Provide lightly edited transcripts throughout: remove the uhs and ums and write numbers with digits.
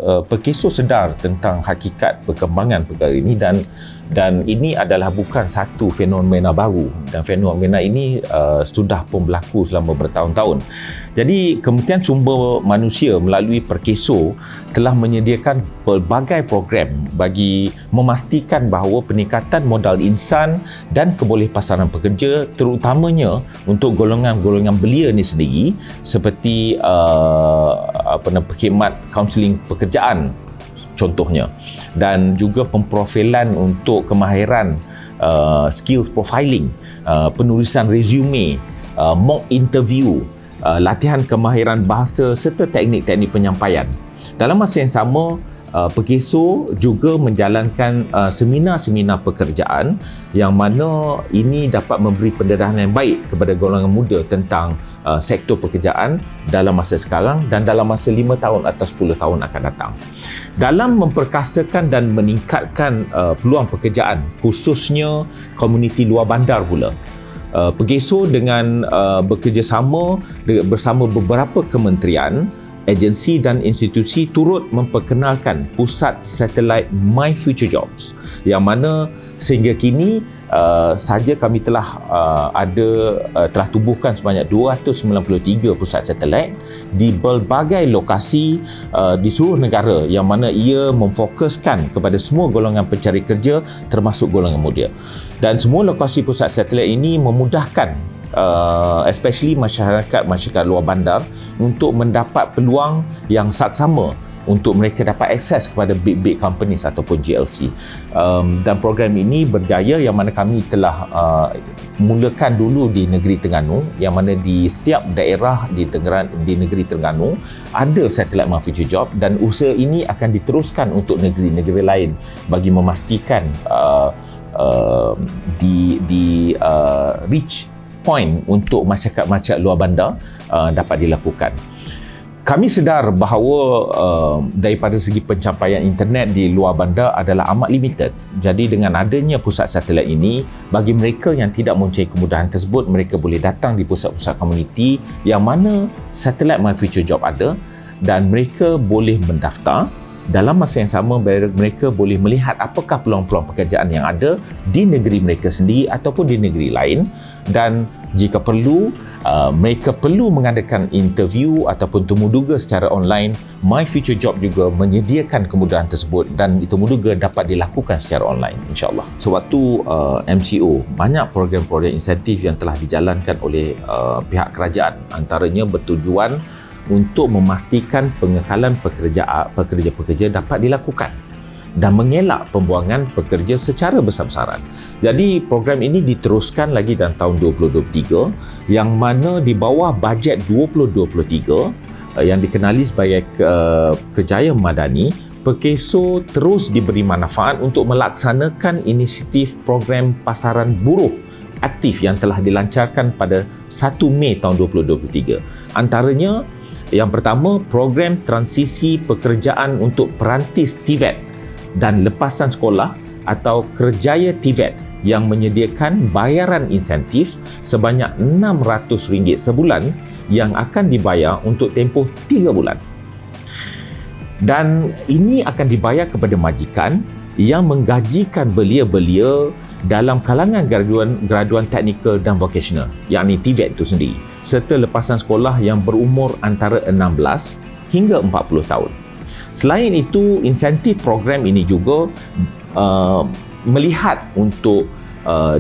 Perkeso sedar tentang hakikat perkembangan perkara ini dan ini adalah bukan satu fenomena baru, dan fenomena ini sudah pun berlaku selama bertahun-tahun. Jadi Kementerian Sumber Manusia melalui Perkeso telah menyediakan pelbagai program bagi memastikan bahawa peningkatan modal insan dan kebolehpasaran pekerja, terutamanya untuk golongan-golongan belia ni sendiri, seperti perkhidmat kaunseling pekerjaan contohnya, dan juga pemprofilan untuk kemahiran, skills profiling, penulisan resume, mock interview, latihan kemahiran bahasa serta teknik-teknik penyampaian. Dalam masa yang sama, Perkeso juga menjalankan seminar-seminar pekerjaan yang mana ini dapat memberi pendedahan yang baik kepada golongan muda tentang sektor pekerjaan dalam masa sekarang dan dalam masa 5 tahun atau 10 tahun akan datang. Dalam memperkasakan dan meningkatkan peluang pekerjaan, khususnya komuniti luar bandar pula, Perkeso dengan bekerjasama bersama beberapa kementerian, agensi dan institusi turut memperkenalkan pusat satelit My Future Jobs, yang mana sehingga kini sahaja kami telah telah tubuhkan sebanyak 293 pusat satelit di berbagai lokasi di seluruh negara, yang mana ia memfokuskan kepada semua golongan pencari kerja termasuk golongan muda. Dan semua lokasi pusat satelit ini memudahkan especially masyarakat luar bandar untuk mendapat peluang yang saksama untuk mereka dapat akses kepada big companies ataupun GLC. Dan program ini berjaya, yang mana kami telah mulakan dulu di negeri Terengganu, yang mana di setiap daerah di negeri Terengganu ada satelit My Future Job, dan usaha ini akan diteruskan untuk negeri-negeri lain bagi memastikan reach point untuk masyarakat luar bandar dapat dilakukan. Kami sedar bahawa daripada segi pencapaian internet di luar bandar adalah amat limited. Jadi dengan adanya pusat satelit ini, bagi mereka yang tidak mempunyai kemudahan tersebut, mereka boleh datang di pusat-pusat komuniti yang mana satelit My Future Job ada, dan mereka boleh mendaftar. Dalam masa yang sama, mereka boleh melihat apakah peluang-peluang pekerjaan yang ada di negeri mereka sendiri ataupun di negeri lain, dan jika perlu, mereka perlu mengadakan interview ataupun temu duga secara online. My Future Job juga menyediakan kemudahan tersebut, dan temu duga dapat dilakukan secara online, insyaAllah. Sewaktu MCO, banyak program-program insentif yang telah dijalankan oleh pihak kerajaan, antaranya bertujuan untuk memastikan pengekalan pekerja-pekerja dapat dilakukan dan mengelak pembuangan pekerja secara besar-besaran. Jadi program ini diteruskan lagi dalam tahun 2023, yang mana di bawah bajet 2023 yang dikenali sebagai Kerjaya Madani, Perkeso terus diberi manfaat untuk melaksanakan inisiatif program pasaran buruh aktif yang telah dilancarkan pada 1 Mei tahun 2023. Antaranya, yang pertama, program transisi pekerjaan untuk perantis TVET dan lepasan sekolah atau Kerjaya TVET yang menyediakan bayaran insentif sebanyak RM600 sebulan yang akan dibayar untuk tempoh 3 bulan. Dan ini akan dibayar kepada majikan yang menggajikan belia-belia dalam kalangan graduan teknikal dan vocational, yakni TVET itu sendiri, serta lepasan sekolah yang berumur antara 16 hingga 40 tahun. Selain itu, insentif program ini juga melihat untuk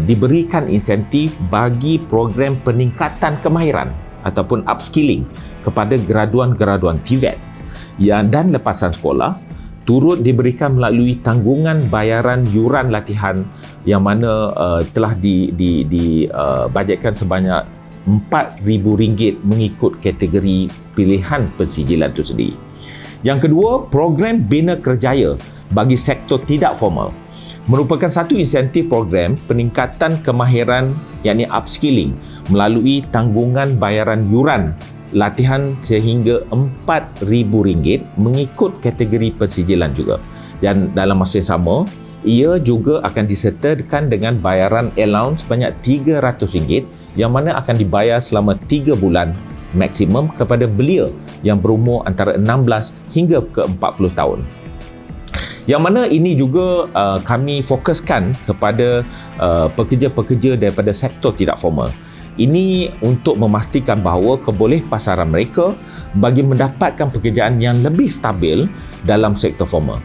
diberikan insentif bagi program peningkatan kemahiran ataupun upskilling kepada graduan-graduan TVET dan lepasan sekolah, turut diberikan melalui tanggungan bayaran yuran latihan yang mana telah dibajetkan sebanyak RM4,000 mengikut kategori pilihan pensijilan itu sendiri. Yang kedua, program Bina Kerjaya bagi sektor tidak formal merupakan satu insentif program peningkatan kemahiran, yakni upskilling, melalui tanggungan bayaran yuran latihan sehingga RM4,000 mengikut kategori pensijilan juga. Dan dalam masa yang sama, ia juga akan disertakan dengan bayaran allowance sebanyak RM300 yang mana akan dibayar selama 3 bulan maksimum kepada belia yang berumur antara 16 hingga ke 40 tahun. Yang mana ini juga kami fokuskan kepada pekerja-pekerja daripada sektor tidak formal. Ini untuk memastikan bahawa kebolehpasaran mereka bagi mendapatkan pekerjaan yang lebih stabil dalam sektor formal.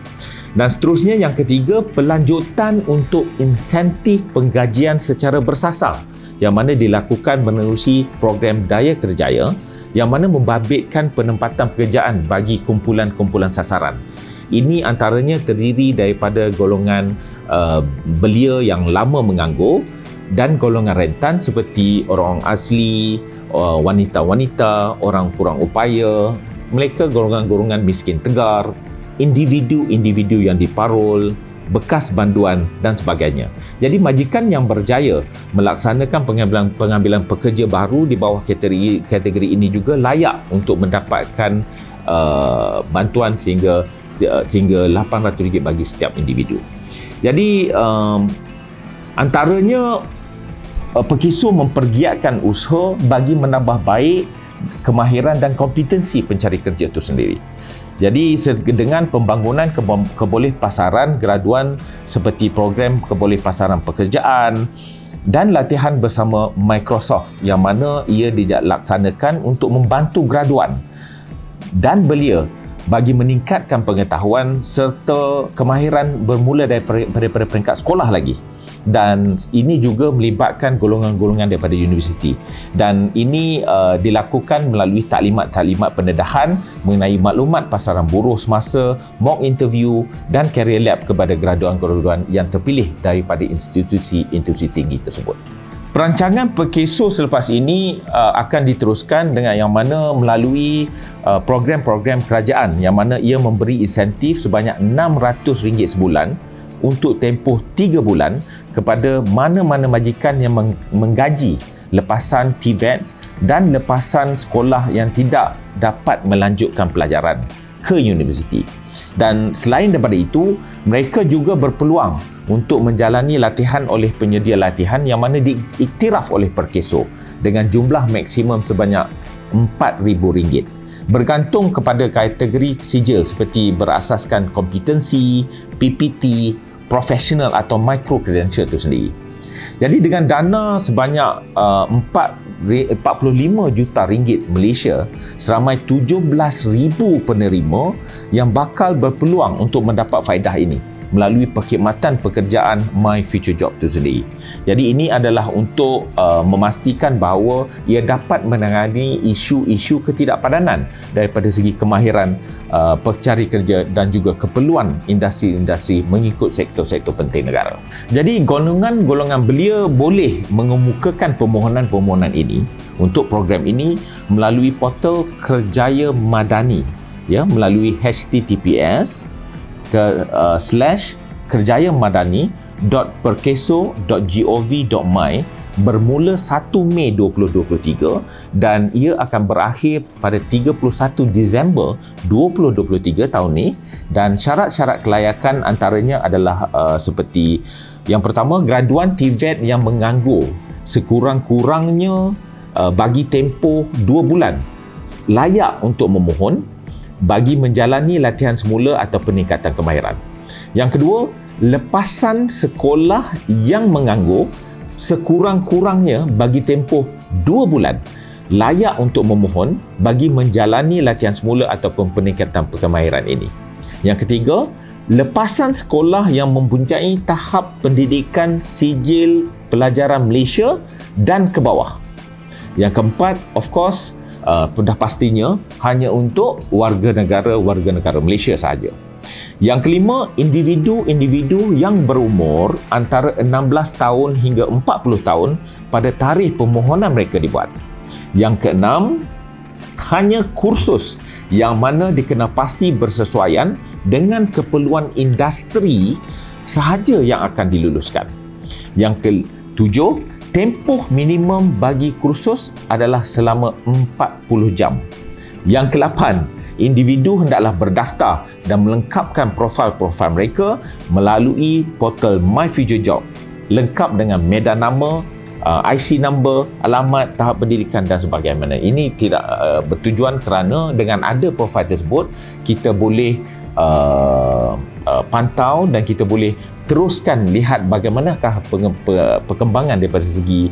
Dan seterusnya, yang ketiga, pelanjutan untuk insentif penggajian secara bersasar yang mana dilakukan menerusi program Daya Kerjaya yang mana membabitkan penempatan pekerjaan bagi kumpulan-kumpulan sasaran. Ini antaranya terdiri daripada golongan belia yang lama menganggur dan golongan rentan seperti orang asli, wanita-wanita, orang kurang upaya, mereka golongan-golongan miskin tegar, individu-individu yang diparol, bekas banduan dan sebagainya. Jadi majikan yang berjaya melaksanakan pengambilan pekerja baru di bawah kategori ini juga layak untuk mendapatkan bantuan sehingga RM800 bagi setiap individu. Jadi antaranya Perkiso mempergiatkan usaha bagi menambah baik kemahiran dan kompetensi pencari kerja itu sendiri. Jadi dengan pembangunan kebolehpasaran graduan seperti program kebolehpasaran pekerjaan dan latihan bersama Microsoft yang mana ia dilaksanakan untuk membantu graduan dan belia bagi meningkatkan pengetahuan serta kemahiran bermula daripada peringkat sekolah lagi. Dan ini juga melibatkan golongan-golongan daripada universiti. Dan ini dilakukan melalui taklimat-taklimat pendedahan mengenai maklumat pasaran buruh semasa mock interview dan career lab kepada graduan-graduan yang terpilih daripada institusi tinggi tersebut. Perancangan Perkiso selepas ini akan diteruskan dengan yang mana melalui program-program kerajaan yang mana ia memberi insentif sebanyak RM600 sebulan untuk tempoh 3 bulan kepada mana-mana majikan yang menggaji lepasan TVET dan lepasan sekolah yang tidak dapat melanjutkan pelajaran ke universiti. Dan selain daripada itu, mereka juga berpeluang untuk menjalani latihan oleh penyedia latihan yang mana diiktiraf oleh Perkiso dengan jumlah maksimum sebanyak RM4,000 bergantung kepada kategori sijil seperti berasaskan kompetensi, PPT, profesional atau micro credential itu sendiri. Jadi dengan dana sebanyak RM45 juta Malaysia, seramai 17,000 penerima yang bakal berpeluang untuk mendapat faedah ini melalui perkhidmatan pekerjaan My Future Job itu sendiri. Jadi ini adalah untuk memastikan bahawa ia dapat menangani isu-isu ketidakpadanan daripada segi kemahiran pencari kerja dan juga keperluan industri-industri mengikut sektor-sektor penting negara. Jadi golongan-golongan belia boleh mengemukakan permohonan-permohonan ini untuk program ini melalui portal Kerjaya Madani melalui https://kerjayamadani.perkeso.gov.my bermula 1 Mei 2023 dan ia akan berakhir pada 31 Disember 2023 tahun ini. Dan syarat-syarat kelayakan antaranya adalah seperti yang pertama, graduan TVET yang menganggur sekurang-kurangnya bagi tempoh 2 bulan layak untuk memohon bagi menjalani latihan semula atau peningkatan kemahiran. Yang kedua, lepasan sekolah yang menganggur sekurang-kurangnya bagi tempoh 2 bulan layak untuk memohon bagi menjalani latihan semula ataupun peningkatan kemahiran ini. Yang ketiga, lepasan sekolah yang mempunyai tahap pendidikan sijil pelajaran Malaysia dan ke bawah. Yang keempat, of course, dah pastinya hanya untuk warga negara Malaysia sahaja. Yang kelima, individu-individu yang berumur antara 16 tahun hingga 40 tahun pada tarikh permohonan mereka dibuat. Yang keenam, hanya kursus yang mana dikenapasi bersesuaian dengan keperluan industri sahaja yang akan diluluskan. Yang ketujuh, tempoh minimum bagi kursus adalah selama 40 jam. Yang ke-8, individu hendaklah berdaftar dan melengkapkan profil-profil mereka melalui portal My Future Job lengkap dengan medan nama, IC number, alamat, tahap pendidikan dan sebagainya. Ini tidak bertujuan kerana dengan ada profil tersebut kita boleh pantau dan kita boleh teruskan lihat bagaimanakah perkembangan daripada segi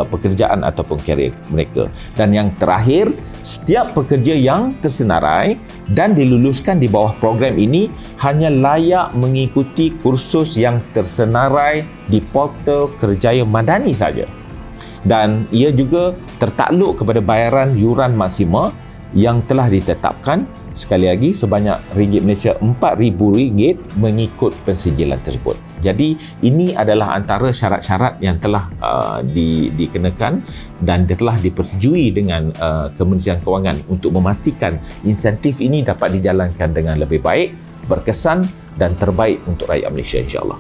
pekerjaan ataupun karier mereka. Dan yang terakhir, setiap pekerja yang tersenarai dan diluluskan di bawah program ini hanya layak mengikuti kursus yang tersenarai di portal Kerjaya Madani saja. Dan ia juga tertakluk kepada bayaran yuran maksima yang telah ditetapkan, sekali lagi, sebanyak ringgit Malaysia RM4,000 mengikut pensijilan tersebut. Jadi ini adalah antara syarat-syarat yang telah dikenakan dan telah dipersetujui dengan Kementerian Kewangan untuk memastikan insentif ini dapat dijalankan dengan lebih baik, berkesan dan terbaik untuk rakyat Malaysia, insya-Allah.